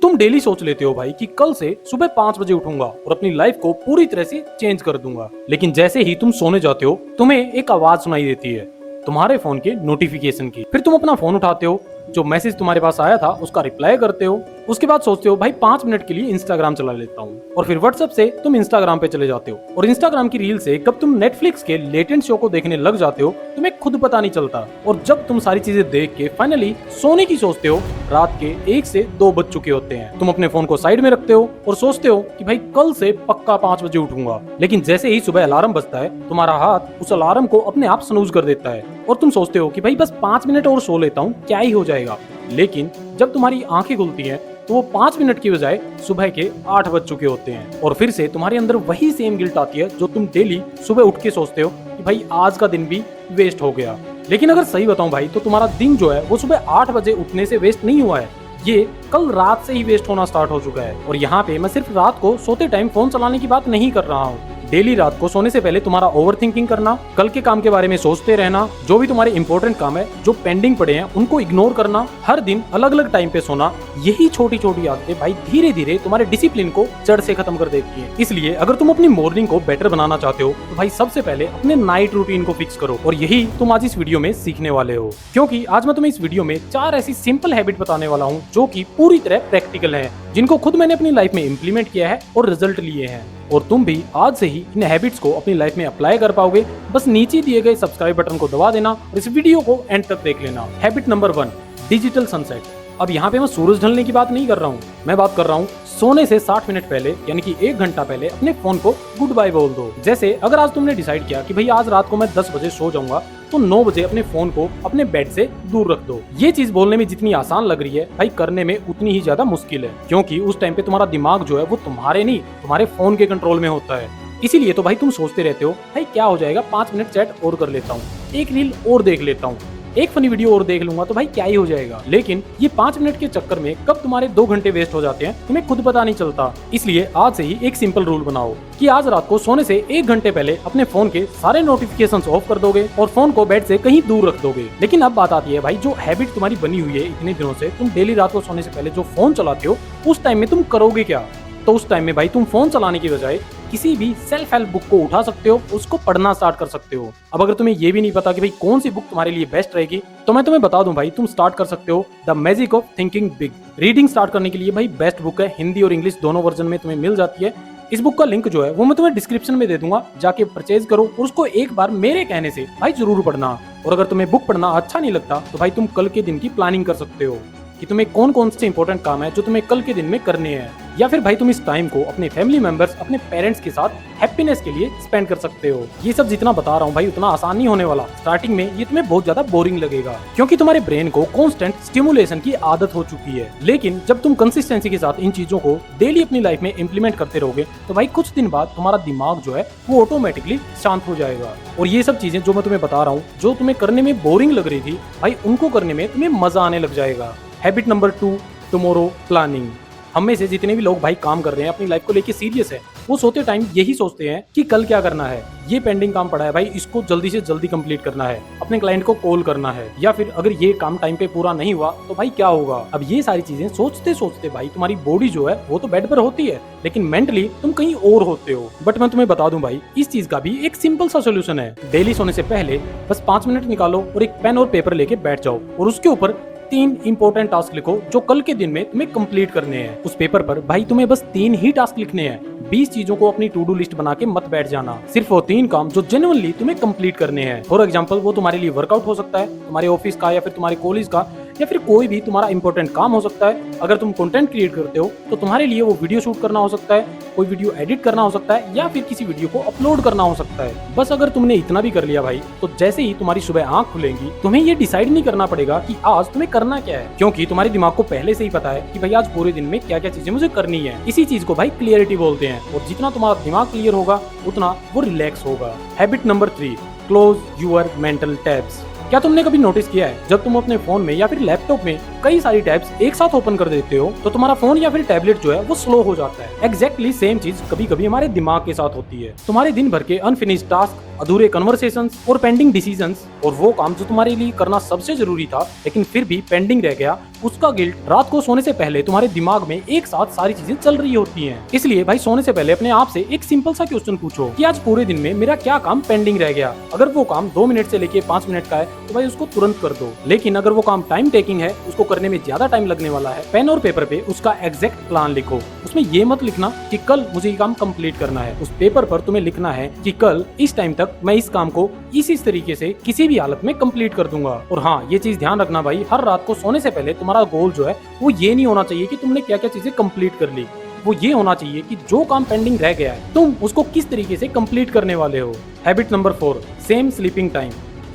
तुम डेली सोच लेते हो भाई कि कल से सुबह 5 बजे उठूंगा और अपनी लाइफ को पूरी तरह से चेंज कर दूंगा, लेकिन जैसे ही तुम सोने जाते हो तुम्हें एक आवाज सुनाई देती है तुम्हारे फोन के नोटिफिकेशन की। फिर तुम अपना फोन उठाते हो, जो मैसेज तुम्हारे पास आया था उसका रिप्लाई करते हो। उसके बाद सोचते हो भाई 5 मिनट के लिए इंस्टाग्राम चला लेता हूँ, और फिर व्हाट्सएप से तुम इंस्टाग्राम पे चले जाते हो। और इंस्टाग्राम की रील से कब तुम नेटफ्लिक्स के लेटेंट शो को देखने लग जाते हो तुम्हें खुद पता नहीं चलता। और जब तुम सारी चीजें देख के फाइनली सोने की सोचते हो, रात के 1 से 2 बज चुके होते हैं। तुम अपने फोन को साइड में रखते हो और सोचते हो कि भाई कल से पक्का 5 बजे उठूंगा, लेकिन जैसे ही सुबह अलार्म बजता है तुम्हारा हाथ उस अलार्म को अपने आप स्नूज कर देता है और तुम सोचते हो कि भाई बस 5 मिनट और सो लेता हूँ, क्या ही हो जाएगा। लेकिन जब तुम्हारी आंखें खुलती हैं तो वो 5 मिनट की बजाय सुबह के 8 बज चुके होते हैं, और फिर से तुम्हारे अंदर वही सेम गिल्ट आती है जो तुम डेली सुबह उठ के सोचते हो कि भाई आज का दिन भी वेस्ट हो गया। लेकिन अगर सही बताऊं भाई तो तुम्हारा दिन जो है वो सुबह 8 बजे उठने से वेस्ट नहीं हुआ है, ये कल रात से ही वेस्ट होना स्टार्ट हो चुका है। और यहाँ पे मैं सिर्फ रात को सोते टाइम फोन चलाने की बात नहीं कर रहा हूँ। डेली रात को सोने से पहले तुम्हारा ओवर थिंकिंग करना, कल के काम के बारे में सोचते रहना, जो भी तुम्हारे इंपॉर्टेंट काम है जो पेंडिंग पड़े हैं उनको इग्नोर करना, हर दिन अलग अलग टाइम पे सोना, यही छोटी छोटी आदतें भाई धीरे धीरे तुम्हारे डिसिप्लिन को जड़ से खत्म कर देती है। इसलिए अगर तुम अपनी मॉर्निंग को बेटर बनाना चाहते हो तो भाई सबसे पहले अपने नाइट रूटीन को फिक्स करो, और यही तुम आज इस वीडियो में सीखने वाले हो। क्योंकि आज मैं तुम्हें इस वीडियो में 4 ऐसी सिंपल हैबिट बताने वाला हूँ जो की पूरी तरह प्रैक्टिकल है, जिनको खुद मैंने अपनी लाइफ में इम्प्लीमेंट किया है और रिजल्ट लिए हैं। और तुम भी आज से ही इन हैबिट्स को अपनी लाइफ में अप्लाई कर पाओगे। बस नीचे दिए गए सब्सक्राइब बटन को दबा देना और इस वीडियो को एंड तक देख लेना। Habit number 1, digital sunset. अब यहाँ पे मैं सूरज ढलने की बात नहीं कर रहा हूँ, मैं बात कर रहा हूँ सोने से 60 मिनट पहले, यानी कि 1 घंटा पहले अपने फोन को गुड बाय बोल दो। जैसे अगर आज तुमने डिसाइड किया कि भाई आज रात को मैं 10 बजे सो जाऊंगा, तो 9 बजे अपने फोन को अपने बेड से दूर रख दो। ये चीज बोलने में जितनी आसान लग रही है भाई करने में उतनी ही ज्यादा मुश्किल है, क्योंकि उस टाइम पे तुम्हारा दिमाग जो है वो तुम्हारे नहीं तुम्हारे फोन के कंट्रोल में होता है। इसीलिए तो भाई तुम सोचते रहते हो भाई क्या हो जाएगा, 5 मिनट चैट और कर लेता हूँ, एक रील और देख लेता हूँ, एक फनी वीडियो और देख लूंगा तो भाई क्या ही हो जाएगा। लेकिन ये 5 मिनट के चक्कर में कब तुम्हारे 2 घंटे वेस्ट हो जाते हैं तुम्हें खुद पता नहीं चलता। इसलिए आज से ही एक सिंपल रूल बनाओ कि आज रात को सोने से 1 घंटे पहले अपने फोन के सारे नोटिफिकेशंस ऑफ कर दोगे और फोन को बेड से कहीं दूर रख दोगे। लेकिन अब बात आती है भाई, जो हैबिट तुम्हारी बनी हुई है इतने दिनों से, तुम डेली रात को सोने से पहले जो फोन चलाते हो उस टाइम में तुम करोगे क्या? तो उस टाइम में भाई तुम फोन चलाने की बजाय किसी भी सेल्फ हेल्प बुक को उठा सकते हो, उसको पढ़ना स्टार्ट कर सकते हो। अब अगर तुम्हें ये भी नहीं पता कि भाई कौन सी बुक तुम्हारे लिए बेस्ट रहेगी, तो मैं तुम्हें बता दूं भाई, तुम स्टार्ट कर सकते हो the magic of thinking big. Reading start करने के लिए भाई बेस्ट बुक है, हिंदी और इंग्लिश दोनों वर्जन में तुम्हें मिल जाती है। इस बुक का लिंक जो है वो मैं तुम्हें डिस्क्रिप्शन में दे दूंगा, जाके परचेज करो और उसको एक बार मेरे कहने से भाई जरूर पढ़ना। और अगर तुम्हें बुक पढ़ना अच्छा नहीं लगता तो भाई तुम कल के दिन की प्लानिंग कर सकते हो कि तुम्हें कौन कौन से इंपॉर्टेंट काम है जो तुम्हें कल के दिन में करने हैं, या फिर भाई तुम इस टाइम को अपने फैमिली मेंबर्स, अपने पेरेंट्स के साथ हैप्पीनेस के लिए स्पेंड कर सकते हो। ये सब जितना बता रहा हूँ भाई उतना आसान नहीं होने वाला। स्टार्टिंग में ये तुम्हें बहुत ज्यादा बोरिंग लगेगा, क्योंकि तुम्हारे ब्रेन को कांस्टेंट स्टिमुलेशन की आदत हो चुकी है। लेकिन जब तुम कंसिस्टेंसी के साथ इन चीजों को डेली अपनी लाइफ में इंप्लीमेंट करते रहोगे तो भाई कुछ दिन बाद तुम्हारा दिमाग जो है वो ऑटोमेटिकली शांत हो जाएगा। और ये सब चीजें जो मैं तुम्हें बता रहा हूँ, जो तुम्हें करने में बोरिंग लग रही थी भाई, उनको करने में तुम्हें मजा आने लग जाएगा। Habit number 2, tomorrow planning. हम में से जितने भी लोग भाई काम कर रहे हैं, अपनी लाइफ को लेके सीरियस है, वो सोते टाइम यही सोचते हैं कि कल क्या करना है, ये पेंडिंग काम पड़ा है भाई इसको जल्दी से जल्दी कंप्लीट करना है, अपने क्लाइंट को कॉल करना है, या फिर अगर ये काम टाइम पे पूरा नहीं हुआ तो भाई क्या होगा। अब ये सारी चीजें सोचते सोचते भाई तुम्हारी बॉडी जो है वो तो बेड पर होती है, लेकिन मेंटली तुम कहीं और होते हो। बट मैं तुम्हें बता दूं भाई, इस चीज का भी एक सिंपल सा सोल्यूशन है। डेली सोने से पहले बस 5 मिनट निकालो और एक पेन और पेपर लेके बैठ जाओ और उसके ऊपर 3 इंपॉर्टेंट टास्क लिखो जो कल के दिन में तुम्हें कंप्लीट करने हैं। उस पेपर पर भाई तुम्हें बस 3 ही टास्क लिखने हैं, 20 चीजों को अपनी टू डू लिस्ट बना के मत बैठ जाना। सिर्फ वो 3 काम जो जेन्युइनली तुम्हें कंप्लीट करने हैं। फॉर एग्जांपल वो तुम्हारे लिए वर्कआउट हो सकता है, तुम्हारे ऑफिस का या फिर तुम्हारे कॉलेज का, या फिर कोई भी तुम्हारा इंपॉर्टेंट काम हो सकता है। अगर तुम कंटेंट क्रिएट करते हो तो तुम्हारे लिए वो वीडियो शूट करना हो सकता है, कोई वीडियो एडिट करना हो सकता है, या फिर किसी वीडियो को अपलोड करना हो सकता है। बस अगर तुमने इतना भी कर लिया भाई, तो जैसे ही तुम्हारी सुबह आंख खुलेंगी तुम्हें ये डिसाइड नहीं करना पड़ेगा कि आज तुम्हें करना क्या है, क्योंकि तुम्हारे दिमाग को पहले से ही पता है कि भाई आज पूरे दिन में क्या क्या चीजें मुझे करनी है। इसी चीज को भाई क्लियरिटी बोलते हैं, और जितना तुम्हारा दिमाग क्लियर होगा उतना वो रिलैक्स होगा। Habit number 3, close your mental tabs. क्या तुमने कभी नोटिस किया है जब तुम अपने फोन में या फिर लैपटॉप में कई सारी टैब्स एक साथ ओपन कर देते हो तो तुम्हारा फोन या फिर टैबलेट जो है वो स्लो हो जाता है। एग्जैक्टली सेम चीज कभी कभी हमारे दिमाग के साथ होती है। तुम्हारे दिन भर के अनफिनिश्ड टास्क, अधूरे कन्वर्सेशंस और पेंडिंग डिसीजंस, और वो काम जो तुम्हारे लिए करना सबसे जरूरी था लेकिन फिर भी पेंडिंग रह गया, उसका गिल्ट रात को सोने से पहले तुम्हारे दिमाग में एक साथ सारी चीजें चल रही होती हैं। इसलिए भाई सोने से पहले अपने आप से एक सिंपल सा क्वेश्चन पूछो कि आज पूरे दिन में मेरा क्या काम पेंडिंग रह गया। अगर वो काम 2 मिनट से लेके 5 मिनट का है तो भाई उसको तुरंत कर दो, लेकिन अगर वो काम टाइम टेकिंग है, उसको करने में ज्यादा टाइम लगने वाला है, पेन और पेपर पे उसका एग्जैक्ट प्लान लिखो। उसमें ये मत लिखना कि कल मुझे ये काम कंप्लीट करना है। उस पेपर पर तुम्हें लिखना है कि कल इस टाइम तक मैं इस काम को इसी तरीके से किसी भी हालत में कंप्लीट कर दूंगा। और हाँ, ये चीज ध्यान रखना भाई, हर रात को सोने से पहले तुम्हारा गोल जो है वो ये नहीं होना चाहिए कि तुमने क्या क्या चीजें कंप्लीट कर ली। वो ये होना चाहिए कि जो काम पेंडिंग रह गया है तुम उसको किस तरीके से कंप्लीट करने वाले हो। Habit number 4, same sleeping time.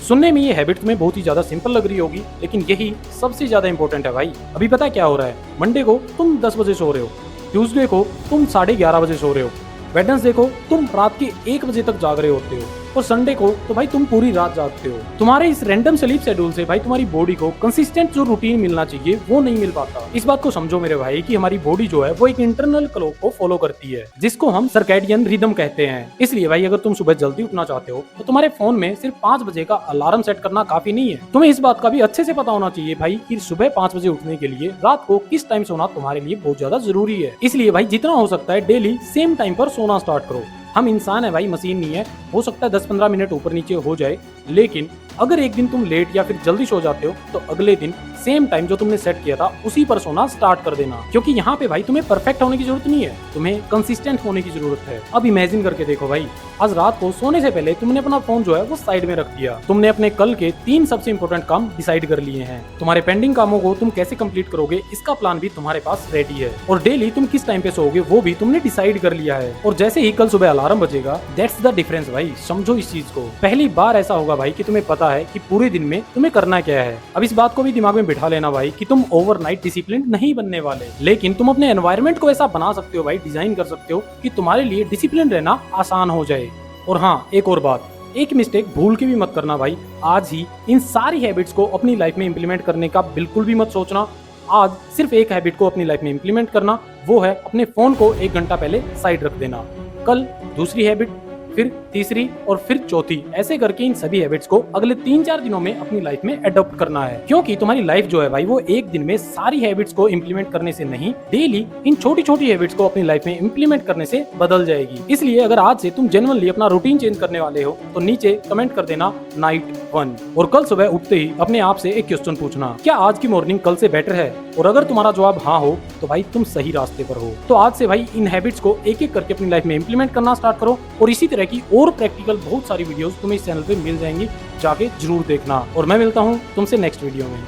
सुनने में ये हैबिट तुम्हें बहुत ही ज्यादा सिंपल लग रही होगी, लेकिन यही सबसे ज्यादा इंपॉर्टेंट है भाई। अभी पता है क्या हो रहा है? मंडे को तुम 10 बजे सो रहे हो, ट्यूसडे को तुम 11:30 बजे सो रहे हो, वेडनेसडे को तुम रात के 1 बजे तक जाग रहे होते हो, और संडे को तो भाई तुम पूरी रात जागते हो। तुम्हारे इस रैंडम स्लीप शेड्यूल से भाई तुम्हारी बॉडी को कंसिस्टेंट जो रूटीन मिलना चाहिए वो नहीं मिल पाता। इस बात को समझो मेरे भाई कि हमारी बॉडी जो है वो एक इंटरनल क्लॉक को फॉलो करती है जिसको हम सर्कैडियन रिदम कहते हैं। इसलिए भाई अगर तुम सुबह जल्दी उठना चाहते हो तो तुम्हारे फोन में सिर्फ 5 बजे का अलार्म सेट करना काफी नहीं है। तुम्हें इस बात का भी अच्छे से पता होना चाहिए भाई कि सुबह 5 बजे उठने के लिए रात को किस टाइम सोना तुम्हारे लिए बहुत ज्यादा जरूरी है। इसलिए भाई जितना हो सकता है डेली सेम टाइम पर सोना स्टार्ट करो। हम इंसान है भाई, मशीन नहीं है। हो सकता है 10-15 मिनट ऊपर नीचे हो जाए, लेकिन अगर एक दिन तुम लेट या फिर जल्दी सो जाते हो तो अगले दिन सेम टाइम जो तुमने सेट किया था उसी पर सोना स्टार्ट कर देना। क्योंकि यहाँ पे भाई तुम्हें परफेक्ट होने की जरूरत नहीं है, तुम्हें कंसिस्टेंट होने की जरूरत है। अब इमेजिन करके देखो भाई, आज रात को सोने से पहले तुमने अपना फोन जो है वो साइड में रख दिया। तुमने अपने कल के 3 सबसे इंपॉर्टेंट काम डिसाइड कर लिए हैं। तुम्हारे पेंडिंग कामों को तुम कैसे कंप्लीट करोगे इसका प्लान भी तुम्हारे पास रेडी है, और डेली तुम किस टाइम पे सोओगे वो भी तुमने डिसाइड कर लिया है। और जैसे ही कल सुबह अलार्म बजेगा, दैट्स द डिफरेंस भाई। समझो इस चीज को। पहली बार ऐसा होगा भाई कि तुम्हें पता है कि पूरे दिन में तुम्हें करना क्या है। अब इस बात को भी दिमाग में बिठा लेना भाई कि तुम ओवरनाइट डिसिप्लिन नहीं बनने वाले, लेकिन तुम अपने एनवायरनमेंट को ऐसा बना सकते हो भाई, डिजाइन कर सकते हो कि तुम्हारे लिए डिसिप्लिन रहना आसान हो जाए। और हाँ, एक और बात, एक मिस्टेक भूल के भी मत करना भाई। आज ही इन सारी हैबिट्स को अपनी लाइफ में इंप्लीमेंट करने का बिल्कुल भी मत सोचना। आज सिर्फ एक हैबिट को अपनी लाइफ में इंप्लीमेंट करना, वो है अपने फोन को 1 घंटा पहले साइड रख देना। कल दूसरी हैबिट, फिर तीसरी और फिर चौथी, ऐसे करके इन सभी हैबिट्स को अगले 3-4 दिनों में अपनी लाइफ में अडॉप्ट करना है। क्योंकि तुम्हारी लाइफ जो है भाई वो एक दिन में सारी हैबिट्स को इंप्लीमेंट करने से नहीं, डेली इन छोटी छोटी हैबिट्स को अपनी लाइफ में इंप्लीमेंट करने से बदल जाएगी। इसलिए अगर आज से तुम जेन्युइनली अपना रूटीन चेंज करने वाले हो तो नीचे कमेंट कर देना नाइट 1, और कल सुबह उठते ही अपने आप से एक क्वेश्चन पूछना, क्या आज की मॉर्निंग कल से बेटर है? और अगर तुम्हारा जवाब हाँ हो तो भाई तुम सही रास्ते पर हो। तो आज से भाई इन हैबिट्स को एक एक करके अपनी लाइफ में इंप्लीमेंट करना स्टार्ट करो, और इसी तरह की और प्रैक्टिकल बहुत सारी वीडियोस तुम्हें इस चैनल पे मिल जाएंगी, जाके जरूर देखना। और मैं मिलता हूँ तुमसे नेक्स्ट वीडियो में।